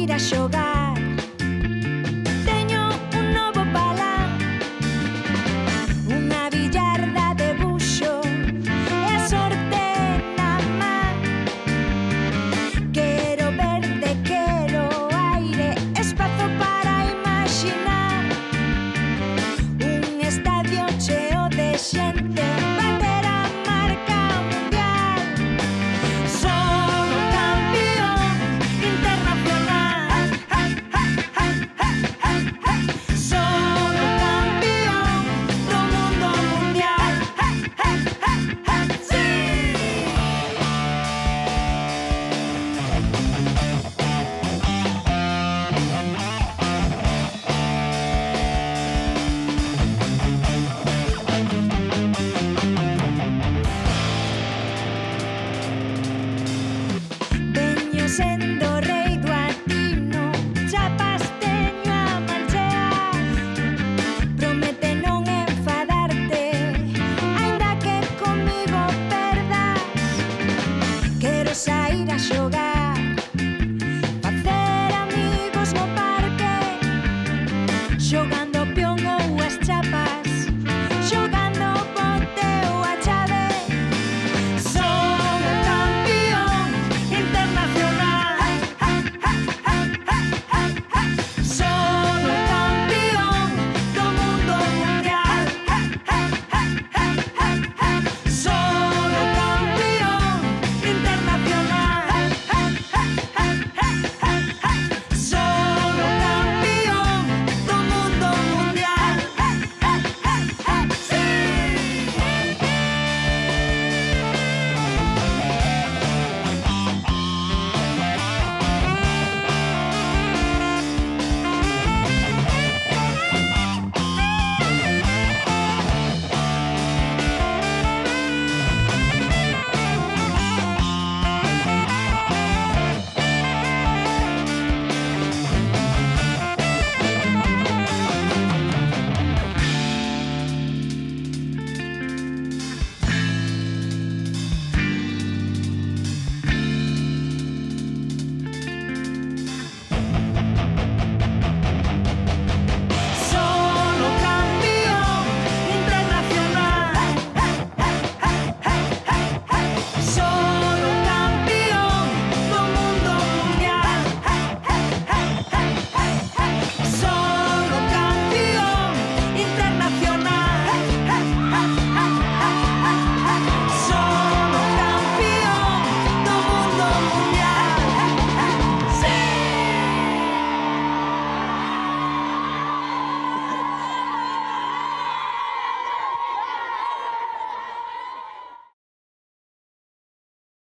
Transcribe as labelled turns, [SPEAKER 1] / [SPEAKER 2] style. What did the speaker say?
[SPEAKER 1] sair a xogar. Teño un novo palán, unha billarda de buxo e a sorte na man. Quero verde, quero aire, espazo para imaginar. Un estadio cheo de xente, bater a marca mundial. Son o campeón internacional. Son o campeón do mundo mundial. Sí. Veño sendo rei do atino, chapas teño a manchear. Promete non enfadarte, aínda que comigo perdas. Quero sair a xogar, facer amigos no parque, xogando